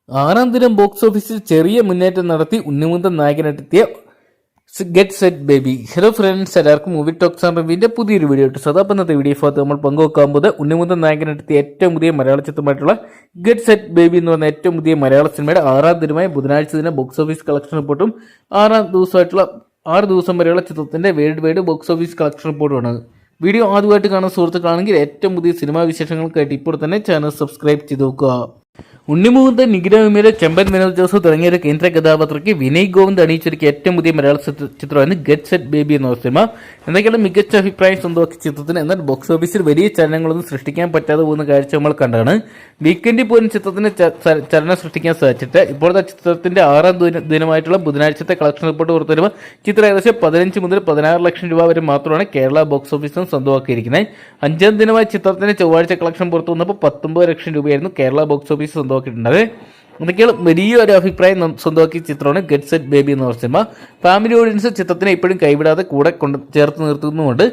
ആറാം ദിനം ബോക്സ് ഓഫീസിൽ ചെറിയ മുന്നേറ്റം നടത്തി ഉണ്ണിമുന്തൻ നായകനെത്തിയ get set baby. Hello friends, എല്ലാവർക്കും മൂവി ടോക്സ് ആൻഡ് റിവ്യൂവിന്റെ പുതിയൊരു വീഡിയോ ഇട്ട് സദാപ്പന്നത്തെ വീഡിയോ ഭാഗത്ത് നമ്മൾ പങ്കുവെക്കാൻ ഉണ്ണിമുന്തൻ നായകനെത്തിയ ഏറ്റവും പുതിയ മലയാള ചിത്രമായിട്ടുള്ള ഗെറ്റ് സെറ്റ് ബേബി എന്ന് പറഞ്ഞ ഏറ്റവും പുതിയ മലയാള സിനിമയുടെ ആറാം ദിനമായ ബുധനാഴ്ച ദിനം ബോക്സ് ഓഫീസ് കളക്ഷൻ റിപ്പോർട്ടും 6 ദിവസം വരെയുള്ള ചിത്രത്തിന്റെ worldwide box office collection റിപ്പോർട്ടുമാണ്. വീഡിയോ ആദ്യമായിട്ട് കാണുന്ന സുഹൃത്തുക്കളാണെങ്കിൽ ഏറ്റവും പുതിയ സിനിമാ വിശേഷങ്ങൾക്കായിട്ട് ഇപ്പോൾ തന്നെ ചാനൽ സബ്സ്ക്രൈബ് ചെയ്ത് നോക്കുക. ഉണ്ണിമുകുന്ദൻ, നിഖില വിമല, ചെമ്പൻ വിനോദ് ജോസഫ് തുടങ്ങിയ ഒരു കേന്ദ്ര കഥാപാത്രയ്ക്ക് വിനയ് ഗോവിന്ദ് അണിയിച്ചൊരുക്കിയ ഏറ്റവും പുതിയ മലയാള ചിത്രമാണ് ഗെറ്റ് സെറ്റ് ബേബി എന്ന സിനിമ. എന്തൊക്കെയാണ് മികച്ച അഭിപ്രായം സ്വന്തമാക്കിയ ചിത്രത്തിന്. എന്നാൽ ബോക്സ് ഓഫീസിൽ വലിയ ചലനങ്ങളൊന്നും സൃഷ്ടിക്കാൻ പറ്റാതെ പോകുന്ന കാഴ്ച നമ്മൾ കണ്ടാണ്. വീക്കെൻഡിൽ പോലും ചിത്രത്തിന് ചലനം സൃഷ്ടിക്കാൻ സാധിച്ചിട്ട് ഇപ്പോഴത്തെ ചിത്രത്തിന്റെ 6ാം ദിനമായിട്ടുള്ള ബുധനാഴ്ചത്തെ കളക്ഷൻ റിപ്പോർട്ട് പുറത്തുവരുമ്പോൾ ചിത്രം ഏകദേശം 15 മുതൽ 16 ലക്ഷം രൂപ വരെ മാത്രമാണ് കേരള ബോക്സ് ഓഫീസിൽ സ്വന്തമാക്കിയിരിക്കുന്നത്. 5ാം ദിനമായ ചിത്രത്തിന്റെ ചൊവ്വാഴ്ച കളക്ഷൻ പുറത്തു വന്നപ്പോൾ 19 ലക്ഷം രൂപയായിരുന്നു കേരള ബോക്സ് ഓഫീസ് സ്വന്തമാക്കിയിട്ടുള്ളത്. അതൊക്കെയാണ് വലിയൊരു അഭിപ്രായം സ്വന്തമാക്കിയ ചിത്രമാണ് ഗെറ്റ് സെറ്റ് ബേബി എന്ന സിനിമ. ഫാമിലി ഓഡിയൻസ് ചിത്രത്തിനെ ഇപ്പോഴും കൈവിടാതെ കൂടെ ചേർത്ത് നിർത്തുന്നുമുണ്ട്.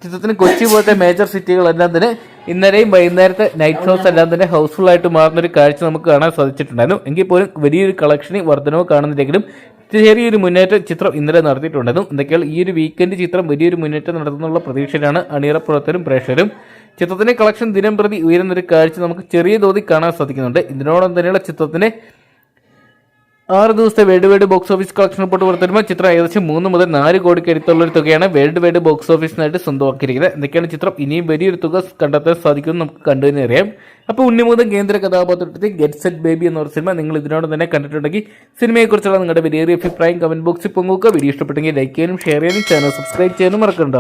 ചിത്രത്തിന് കൊച്ചി പോലത്തെ മേജർ സിറ്റികളെല്ലാം തന്നെ ഇന്നലെയും വൈകുന്നേരത്തെ നൈറ്റ് ഷോസ് എല്ലാം തന്നെ ഹൗസ്ഫുൾ ആയിട്ട് മാറുന്നൊരു കാഴ്ച നമുക്ക് കാണാൻ സാധിച്ചിട്ടുണ്ടായിരുന്നു. എങ്കിൽ പോലും വലിയൊരു കളക്ഷനിൽ വർധനവ് കാണുന്നില്ലെങ്കിലും ചെറിയൊരു മുന്നേറ്റം ചിത്രം ഇന്നലെ നടത്തിയിട്ടുണ്ടായിരുന്നു. എന്തൊക്കെയാണ് ഈ ഒരു വീക്കെൻഡ് ചിത്രം വലിയൊരു മുന്നേറ്റം നടത്തുന്നുള്ള പ്രതീക്ഷയിലാണ് അണിയറ പ്രവർത്തകരും പ്രേക്ഷകരും. ചിത്രത്തിന്റെ കളക്ഷൻ ദിനം പ്രതി ഉയരുന്നൊരു കാഴ്ച നമുക്ക് ചെറിയ തോതിൽ കാണാൻ സാധിക്കുന്നുണ്ട്. ഇതിനോടൊപ്പം തന്നെയുള്ള ചിത്രത്തിന്റെ 6 ദിവസത്തെ worldwide box office collection report പുറത്തുവരുമ്പോൾ ചിത്രം ഏകദേശം 3 മുതൽ 4 കോടിക്ക് അടുത്തുള്ള ഒരു തുകയാണ് വേൾഡ് വൈഡ് ബോക്സ് ഓഫീസിനായിട്ട് സ്വന്തമാക്കിയിരിക്കുന്നത്. എന്തൊക്കെയാണ് ചിത്രം ഇനിയും വലിയൊരു തുക കണ്ടെത്താൻ സാധിക്കുമെന്ന് നമുക്ക് കണ്ടു തന്നെ അറിയാം. അപ്പോൾ ഉണ്ണിമുകുന്ദൻ കേന്ദ്ര കഥാപാത്രത്തിൽ ഗെറ്റ് സെറ്റ് ബേബി എന്ന സിനിമ നിങ്ങൾ ഇതിനോട് തന്നെ കണ്ടിട്ടുണ്ടെങ്കിൽ സിനിമയെക്കുറിച്ചുള്ള നിങ്ങളുടെ വലിയൊരു അഭിപ്രായം കമന്റ് ബോക്സിൽ പങ്കുവെക്കുക. വീഡിയോ ഇഷ്ടപ്പെട്ടെങ്കിൽ ലൈക്ക് ചെയ്യാനും ഷെയർ ചെയ്യാനും ചാനൽ സബ്സ്ക്രൈബ് ചെയ്യാനും മറക്കണ്ട.